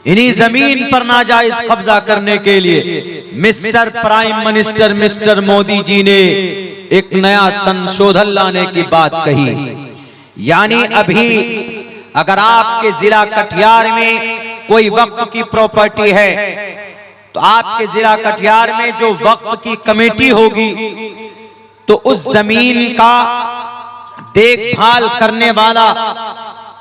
इन्हीं जमीन पर नाजायज कब्जा करने के लिए mister prime minister mister Modi ji ने एक नया संशोधन लाने की बात कही। यानी अभी अगर आपके जिला कटिहार में कोई वक्फ की प्रॉपर्टी है तो आपके जिला कटिहार में जो वक्फ की कमेटी होगी तो उस जमीन का देखभाल करने वाला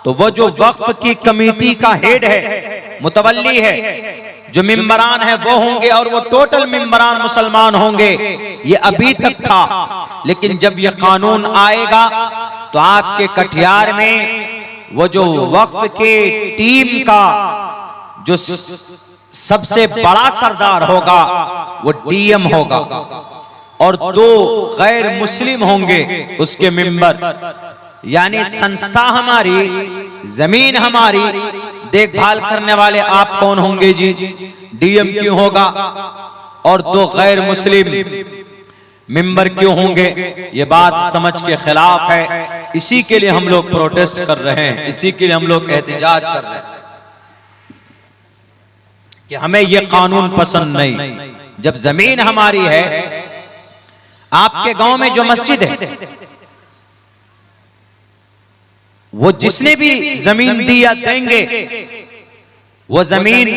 तो वो जो वक्फ की कमेटी का हेड है, मुतवल्ली है, जो मेंबरान है वो होंगे और वो टोटल मेंबरान मुसलमान होंगे। ये अभी तक था, लेकिन जब ये कानून आएगा तो आपके कटिहार में वो जो वक्फ के टीम का जो सबसे बड़ा सरदार होगा वो डीएम होगा और 2 गैर मुस्लिम होंगे उसके मेंबर। यानी संस्था हमारी, जमीन हमारी, देखभाल करने वाले आप कौन होंगे जी? डीएम क्यों होगा और 2 गैर मुस्लिम मेंबर क्यों होंगे? ये बात समझ के खिलाफ है। इसी के लिए हम लोग प्रोटेस्ट कर रहे हैं, इसी के लिए हम लोग एहतिजाज कर रहे हैं कि हमें ये कानून पसंद नहीं। जब जमीन हमारी है, आपके गांव में जो मस्जिद है वो जिसने भी जमीन दी या देंगे वो जमीन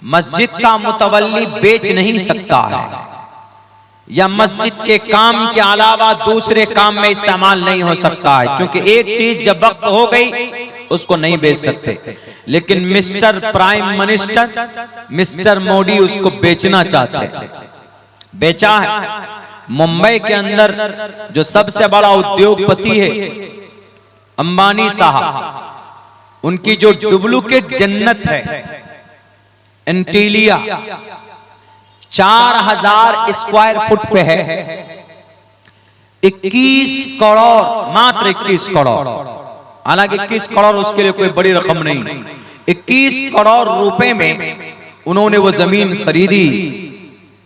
मस्जिद का मुतवल्ली बेच नहीं सकता है या मस्जिद के काम के अलावा दूसरे काम में इस्तेमाल नहीं हो सकता है, क्योंकि एक चीज जब वक्त हो गई उसको नहीं बेच सकते। लेकिन mister prime minister mister Modi उसको बेचना चाहते हैं। बेचा है। मुंबई के अंदर जो सबसे बड़ा उद्योगपति है अंबानी साहब, उनकी जो डुप्लीकेट जन्नत है एंटीलिया 4000 स्क्वायर फुट पे है। 21 करोड़, मात्र 21 करोड़, हालांकि 21 करोड़ उसके लिए कोई बड़ी रकम नहीं। 21 करोड़ रुपए में उन्होंने वो जमीन खरीदी।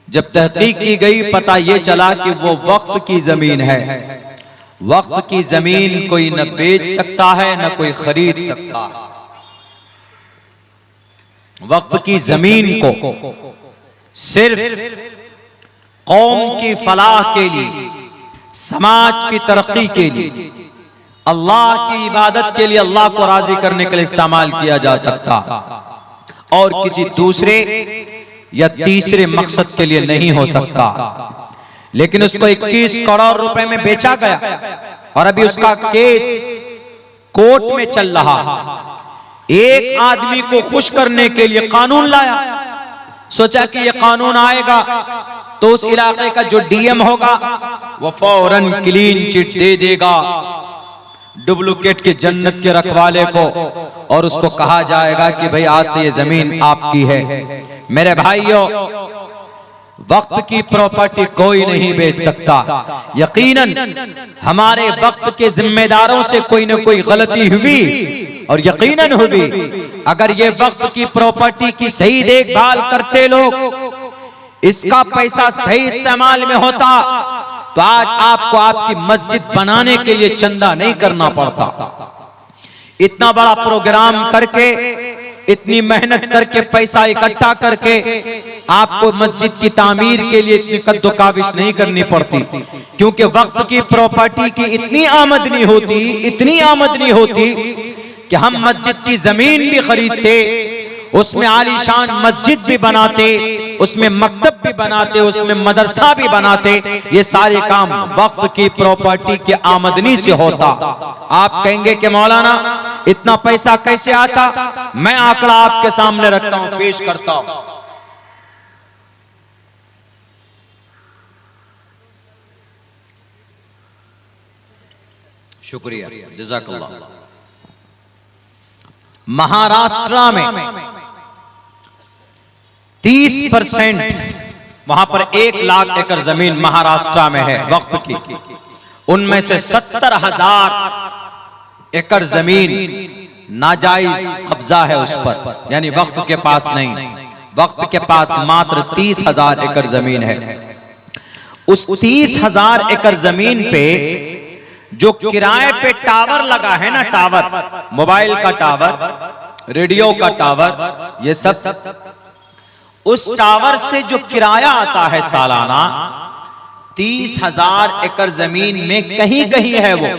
जब तहकीक की गई पता ये चला कि वो वक्फ की जमीन है। वक्फ की जमीन कोई न बेच सकता है न कोई खरीद सकता। वक्फ की जमीन को सिर्फ कौम की फलाह के लिए, समाज की तरक्की के लिए, अल्लाह की इबादत के लिए, अल्लाह को राजी करने के लिए इस्तेमाल किया जा सकता और किसी दूसरे या तीसरे मकसद के लिए नहीं हो सकता। लेकिन उसको 21 करोड़ रुपए में बेचा गया और अभी उसका केस कोर्ट में चल रहा। एक आदमी को खुश करने के लिए कानून लाया। सोचा कि ये कानून आएगा तो उस इलाके का जो डीएम होगा वो फौरन क्लीन चिट दे देगा डुप्लीकेट के जन्नत के रखवाले को और उसको कहा जाएगा कि भाई आज से ये जमीन आपकी है। मेरे भाइयों, वक्फ की प्रॉपर्टी कोई नहीं बेच सकता। यकीनन हमारे वक्फ के जिम्मेदारों से कोई न कोई गलती हुई और यकीनन हुई। अगर ये वक्फ की प्रॉपर्टी की सही देखभाल करते लोग, इसका पैसा सही इस्तेमाल में होता तो आज आपको आपकी मस्जिद बनाने के लिए चंदा नहीं करना पड़ता। इतना बड़ा प्रोग्राम करके, इतनी मेहनत करके, पैसा इकट्ठा करके आपको मस्जिद की तामीर के लिए इतनी कद्दोकाविश नहीं करनी पड़ती, क्योंकि वक्फ की प्रॉपर्टी की इतनी आमदनी होती, इतनी आमदनी होती कि हम मस्जिद की जमीन भी खरीदते, उसमें आलीशान मस्जिद भी बनाते, उसमें मकतब भी बनाते, उसमें मदरसा भी बनाते। ये सारे काम वक्फ की प्रॉपर्टी की आमदनी से होता। आप कहेंगे कि मौलाना इतना पैसा कैसे आता? मैं आंकड़ा आपके सामने रखता हूं, पेश करता हूं। शुक्रिया, जज़ाकल्लाह। महाराष्ट्र में 30% वहां पर 1 लाख एकड़ जमीन महाराष्ट्र में है वक्फ की। उनमें से 70,000 एकड़ जमीन नाजायज कब्जा है उस पर, यानी वक्फ के पास नहीं। वक्फ के पास मात्र 30,000 एकड़ जमीन है। उस 30,000 एकड़ जमीन पे जो किराए पे टावर लगा है ना, टावर, मोबाइल का टावर, रेडियो का टावर, ये सब। उस टावर से जो किराया आता है सालाना 30,000 एकड़ जमीन में कहीं कहीं है, वो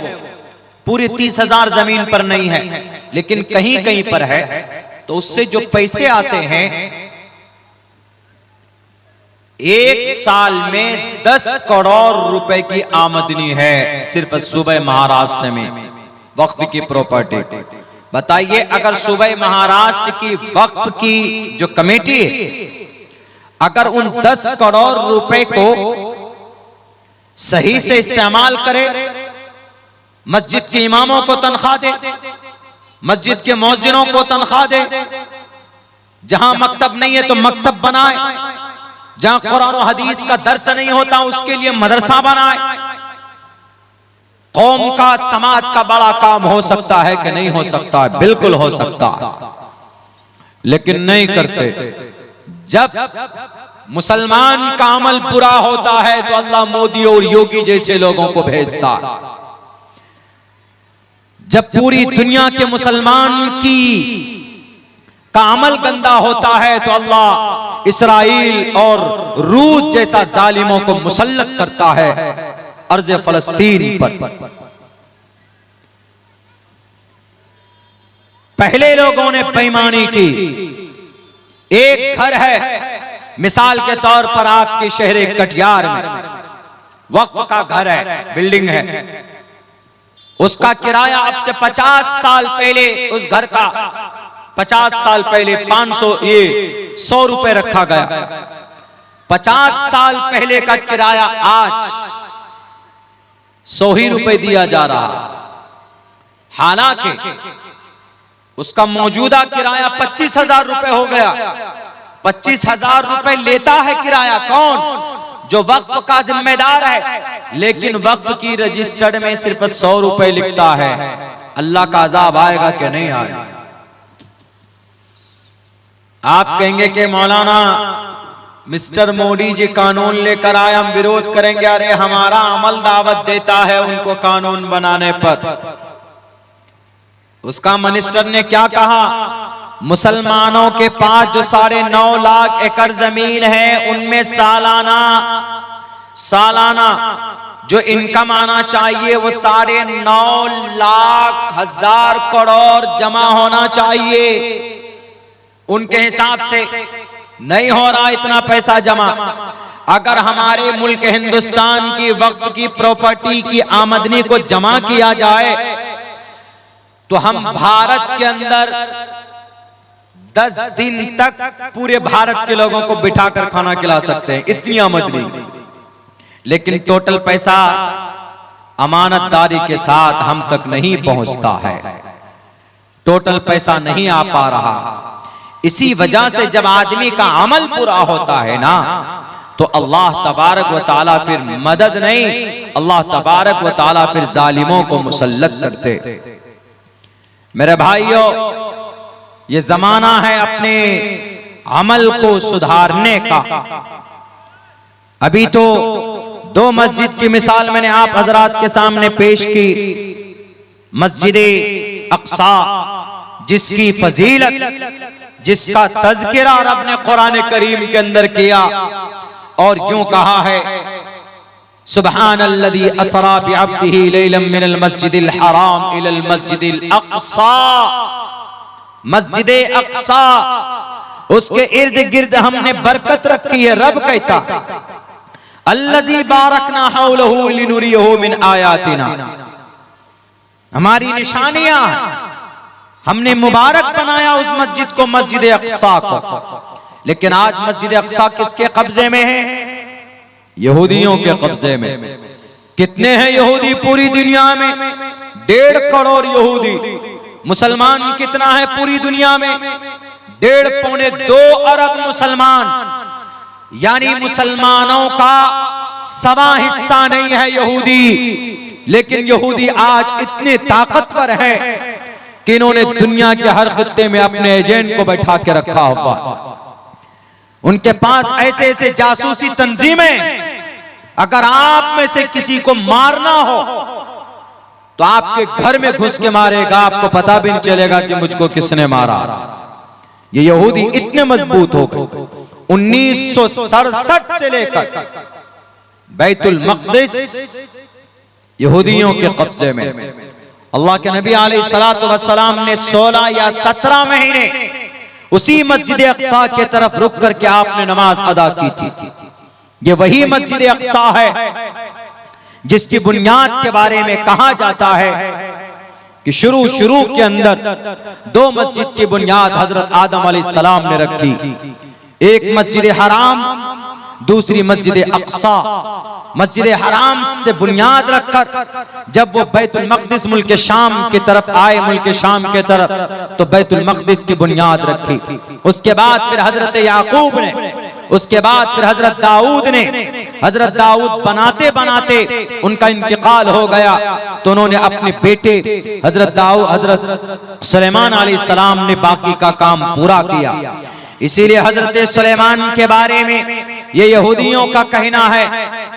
पूरी 30,000 जमीन पर नहीं है, लेकिन कहीं कहीं पर है। तो उससे जो पैसे आते हैं, एक साल में 10 करोड़ रुपए की आमदनी है सिर्फ सूबे महाराष्ट्र में वक्फ की प्रॉपर्टी। बताइए, अगर सूबे महाराष्ट्र की वक्फ की जो कमेटी है, अगर उन 10 करोड़ रुपए को सही से इस्तेमाल करे, मस्जिद के इमामों को तनख्वाह दे, मस्जिद के मौजिनों को तनख्वाह दे, जहां मकतब नहीं है तो मकतब बनाए, जहां कुरान और हदीस का दर्स नहीं होता उसके लिए मदरसा बनाए, कौम का, समाज का बड़ा काम हो सकता है कि नहीं हो सकता है? बिल्कुल हो सकता है, लेकिन नहीं करते। जब मुसलमान का अमल बुरा होता है तो अल्लाह मोदी और योगी जैसे लोगों को भेजता है। जब पूरी दुनिया के मुसलमान की का अमल गंदा होता है तो अल्लाह इसराइल और रूस जैसा जालिमों को मुसल्लत करता है अर्ज़ फलस्तीन पर। पहले लोगों ने बेईमानी की। एक घर है, मिसाल के तौर पर आपके शहर कटिहार में वक्फ का घर है, बिल्डिंग है, उसका किराया अब से 50 साल पहले, उस घर का 50 साल पहले 100 रुपए रखा गया। 50 साल पहले का किराया आज 100 ही रुपए दिया जा रहा। हालांकि उसका मौजूदा किराया 25,000 रुपए हो गया। 25,000 रुपए लेता है किराया कौन? जो वक्फ का जिम्मेदार है, लेकिन वक्फ की रजिस्टर्ड में सिर्फ 100 रुपए लिखता है। अल्लाह का अजाब आएगा कि नहीं आएगा? आप कहेंगे कि मौलाना मिस्टर मोदी जी कानून लेकर आए, हम विरोध करेंगे। अरे हमारा अमल दावत देता है उनको कानून बनाने पर। उसका मिनिस्टर ने क्या कहा? मुसलमानों के पास जो 9.5 लाख एकड़ जमीन है, उनमें सालाना जो इनकम आना चाहिए वो 9.5 लाख हजार करोड़ जमा होना चाहिए। उनके हिसाब से नहीं हो रहा इतना पैसा जमा। अगर हमारे मुल्क हिंदुस्तान की वक्फ की प्रॉपर्टी की आमदनी को जमा किया जाए तो हम भारत के अंदर 10 दिन तक पूरे भारत के लोगों को बिठाकर खाना खिला सकते हैं, इतनी आमदनी। लेकिन टोटल पैसा अमानतदारी के साथ हम तक नहीं पहुंचता है, टोटल पैसा नहीं आ पा रहा। इसी वजह से जब आदमी का अमल पूरा होता है ना, तो अल्लाह तबारक व ताला फिर मदद नहीं, अल्लाह तबारक व ताला फिर जालिमों को मुसल्लत करते। मेरे भाइयों, ये जमाना है अपने अमल को सुधारने का। अभी तो 2 मस्जिद की मिसाल मैंने आप हजरात के सामने पेश की। मस्जिद अक्सा, जिसकी फजीलत, जिसका तज़किरा रब ने कुरान करीम के अंदर किया और यूं कहा है, सुब्हानल्लज़ी असरा बिअब्दिही लैलन मिनल मस्जिदिल हराम इलल मस्जिदिल अक्सा। मस्जिद अक्सा, उसके इर्द गिर्द हमने बरकत रखी है। रब कहता अल्लज़ी बारकना हौलहु लिनुरियहु मिन आयातिना, हमारी निशानियां, हमने मुबारक बनाया उस मस्जिद को, मस्जिद अक्सा को। लेकिन आज मस्जिद अक्सा किसके कब्जे में है? यहूदियों के कब्जे में। कितने हैं यहूदी पूरी दुनिया में? 1.5 करोड़ यहूदी। मुसलमान कितना है पूरी दुनिया में? 1.5-2 अरब मुसलमान। यानी मुसलमानों का 1.25 हिस्सा नहीं है यहूदी। लेकिन यहूदी आज इतने ताकतवर है कि इन्होंने दुनिया के हर खित्ते में अपने एजेंट को बैठा के रखा हुआ। उनके पास ऐसे ऐसे जासूसी तंजीमें, अगर आप में से किसी को मारना हो तो आपके घर में घुस के मारेगा, आपको पता भी नहीं चलेगा कि मुझको किसने मारा। ये यहूदी इतने मजबूत हो गए। 1967 से लेकर बैतुल मक़दिस यहूदियों के कब्जे में। अल्लाह के नबी अलैहिस्सलातु वस्सलाम ने 16 या 17 महीने उसी मस्जिद अक्सा के तरफ रुक करके आपने नमाज अदा की थी। ये वही मस्जिद अक्सा है जिसकी बुनियाद के बारे में कहा जाता है कि शुरू के अंदर 2 मस्जिद की बुनियाद हजरत आदम अलैहिस्सलाम ने रखी। एक मस्जिद हराम, दूसरी मस्जिद अक्सा। मस्जिद हराम से बुनियाद रखकर जब वो बैतुल मक़दिस मुल्क शाम की तरफ आए, मुल्क शाम के तरफ, तो बैतुल मक़दिस की बुनियाद रखी। उसके बाद फिर हजरत याकूब ने, उसके बाद फिर हजरत दाऊद ने, हजरत दाऊद बनाते बनाते उनका इंतकाल हो गया, तो उन्होंने अपने बेटे हजरत सुलेमान अलैहिस्सलाम ने बाकी का काम पूरा किया। इसीलिए हजरत सुलेमान के बारे में ये यहूदियों का कहना है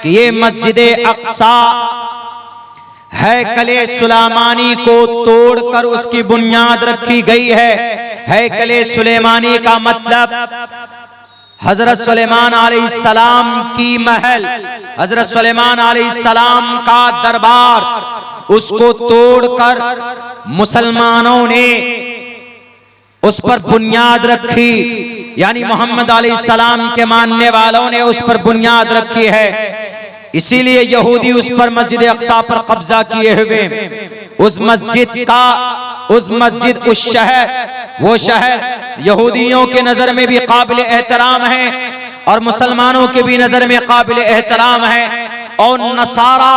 कि ये मस्जिद अक्सा हैकले सुलेमानी को तोड़कर उसकी बुनियाद रखी गई है। हैकले सुलेमानी का मतलब हजरत सुलेमान अलैहिस्सलाम की महल, हजरत सुलेमान अलैहिस्सलाम का दरबार, उसको तोड़कर मुसलमानों ने उस पर बुनियाद रखी, यानी मोहम्मद अलैहिस्सलाम के मानने वालों ने उस पर बुनियाद रखी है। इसीलिए यहूदी उस पर मस्जिद अक्सा पर कब्जा किए हुए। उस मस्जिद उस शहर, वो शहर यहूदियों के नजर में भी काबिल एहतराम है और मुसलमानों के भी नजर में काबिल एहतराम है, और नसारा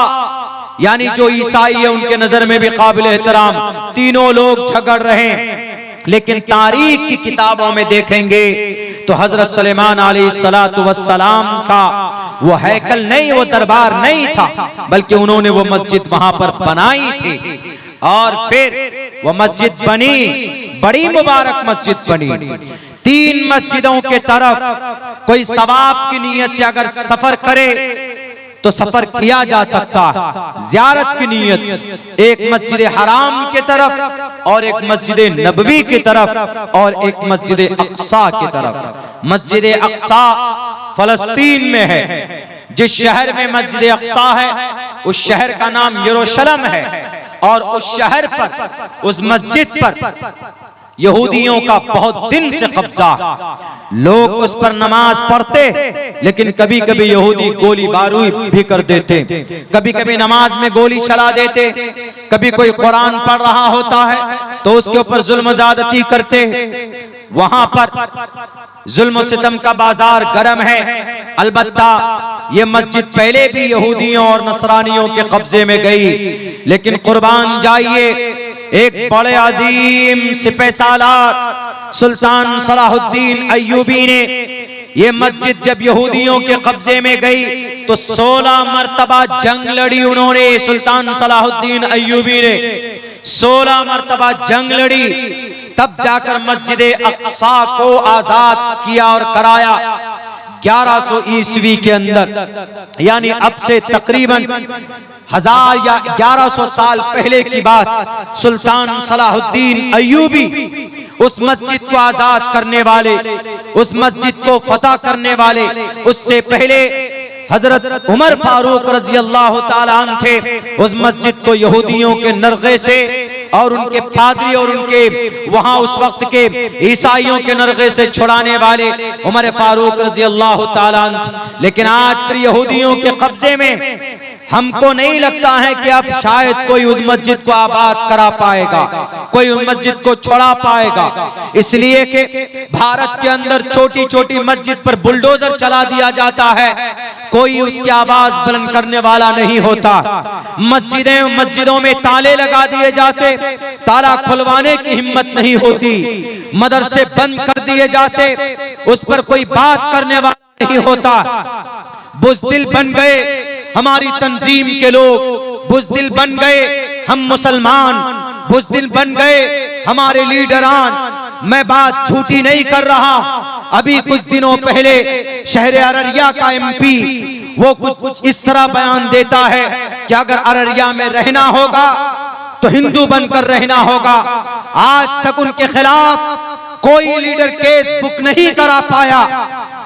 यानी जो ईसाई है उनके नजर में भी काबिल एहतराम। तीनों लोग झगड़ रहे हैं, लेकिन तारीख की किताबों में देखेंगे तो हजरत सुलेमान अलैहिस्सलातु वस्सलाम का वो हैकल नहीं, वो दरबार नहीं था, बल्कि उन्होंने वो मस्जिद वहां पर बनाई थी। और फिर वो मस्जिद बनी, बड़ी मुबारक मस्जिद बनी। 3 मस्जिदों के तरफ कोई सवाब की नीयत से अगर सफर करे तो सफर किया जा सकता है, ज़ियारत की नीयत से। एक मस्जिद हराम के तरफ और एक मस्जिद नबवी की तरफ और एक मस्जिद अक्सा की तरफ। मस्जिद अक्सा फलस्तीन में है। जिस शहर में मस्जिद अक्सा है उस शहर का नाम यरूशलेम है, और उस शहर पर, उस मस्जिद पर यहूदियों का बहुत दिन से कब्जा। लोग उस पर नमाज पढ़ते, लेकिन कभी कभी यहूदी गोली बारूद भी कर देते, कभी कभी नमाज में गोली चला देते, कभी कोई कुरान पढ़ रहा होता है तो उसके ऊपर जुल्म ज़्यादती करते। वहां पर जुल्म सितम का बाजार गर्म है। अलबत्ता ये मस्जिद पहले भी यहूदियों और नसरानियों के कब्जे में गई, लेकिन कुर्बान जाइए, एक बड़े अजीम सिपहसालार सुल्तान सलाहुद्दीन अय्यूबी ने ये मस्जिद जब यहूदियों के कब्जे में गई तो 16 मरतबा जंग लड़ी उन्होंने। सुल्तान सलाहुद्दीन अय्यूबी ने 16 मरतबा जंग लड़ी, तब जाकर मस्जिद अक्सा को आजाद किया और कराया। 1100 ईस्वी के अंदर, यानी अब से तकरीबन 1000 या 1100 साल पहले की बात, सुल्तान सलाहुद्दीन अय्यूबी उस मस्जिद को आजाद करने वाले, उस मस्जिद को फतह करने वाले, उससे पहले हजरत उमर फारूक रजी अल्लाह ताला अन्हु थे। उस मस्जिद को यहूदियों के नरगे से और उनके पादरी और उनके वहां उस वक्त के ईसाइयों के नरगे से छुड़ाने वाले उमर फारूक रजी अल्लाह ताला अन्हु। लेकिन आज फिर यहूदियों के कब्जे में हमको नहीं लगता है कि अब शायद कोई उस मस्जिद को आबाद करा पाएगा, कोई उस मस्जिद को छोड़ा पाएगा, इसलिए कि भारत के अंदर छोटी छोटी मस्जिद पर बुलडोजर चला दिया जाता है, कोई उसकी आवाज बुलंद करने वाला नहीं होता। मस्जिदों में ताले लगा दिए जाते, ताला खुलवाने की हिम्मत नहीं होती। मदरसे बंद कर दिए जाते, उस पर कोई बात करने वाला नहीं होता। बुज़दिल बन गए हमारी तंजीम के लोग, बुज़दिल बन गए हम मुसलमान, बुज़दिल बन गए हमारे लीडरान। मैं बात झूठी नहीं कर रहा। अभी कुछ दिनों पहले शहर अररिया का MP वो कुछ इस तरह बयान देता है कि अगर अररिया में रहना होगा तो हिंदू बनकर रहना होगा। आज तक उनके खिलाफ कोई लीडर केस बुक नहीं करा पाया।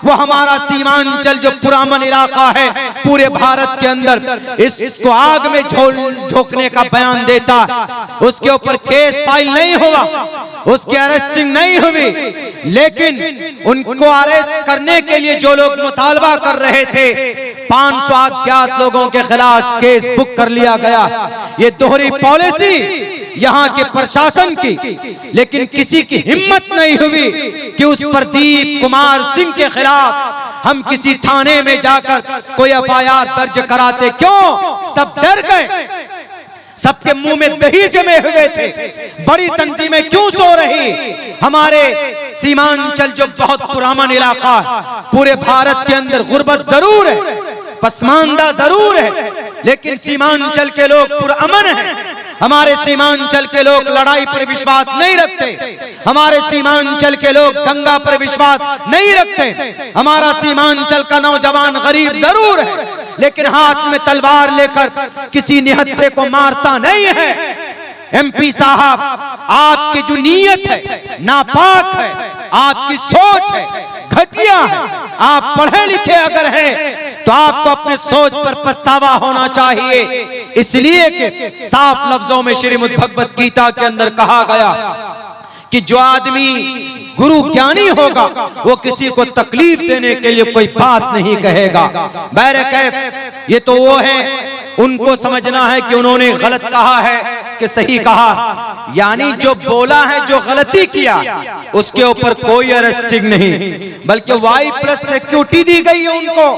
वो हमारा सीमांचल जो पुरामन इलाका है पूरे भारत के अंदर, इसको आग में झोंकने का बयान देता, उसके ऊपर केस फाइल नहीं हुआ, उसकी अरेस्टिंग नहीं हुई, लेकिन उनको अरेस्ट करने के लिए जो लोग मुतालबा कर रहे थे 500 अज्ञात लोगों के खिलाफ केस बुक कर लिया गया। ये दोहरी पॉलिसी यहाँ के प्रशासन की, लेकिन किसी की हिम्मत नहीं हुई कि उस प्रदीप कुमार सिंह के खिलाफ हम किसी थाने में जाकर कोई एफआईआर दर्ज कराते। क्यों? सब डर गए, सबके मुंह में दही जमे हुए थे। बड़ी तंजीमें क्यों सो रही? हमारे सीमांचल जो बहुत पुराना इलाका पूरे भारत के अंदर, गुर्बत जरूर है, पसमानदा जरूर है, लेकिन सीमांचल के लोग पुरअमन हैं। हमारे सीमांचल के लोग लड़ाई पर विश्वास नहीं रखते, हमारे सीमांचल के लोग दंगा पर विश्वास नहीं रखते। हमारा सीमांचल का नौजवान गरीब जरूर है, लेकिन हाथ में तलवार लेकर किसी निहत्थे को मारता नहीं है। एमपी साहब, आपकी जो नीयत है नापाक है, आपकी सोच है घटिया है। आप पढ़े लिखे अगर हैं तो आपको अपने सोच पर पछतावा होना चाहिए, इसलिए कि साफ लफ्जों में श्रीमद् भगवत गीता के अंदर कहा गया कि जो आदमी गुरु ज्ञानी होगा वो किसी को तकलीफ देने के लिए कोई बात नहीं कहेगा। बहरकैफ ये तो वो है, उनको समझना है कि उन्होंने गलत कहा है कि सही कहा, यानी जो बोला है, जो गलती किया उसके ऊपर कोई अरेस्टिंग नहीं, बल्कि Y+ सिक्योरिटी दी गई है उनको।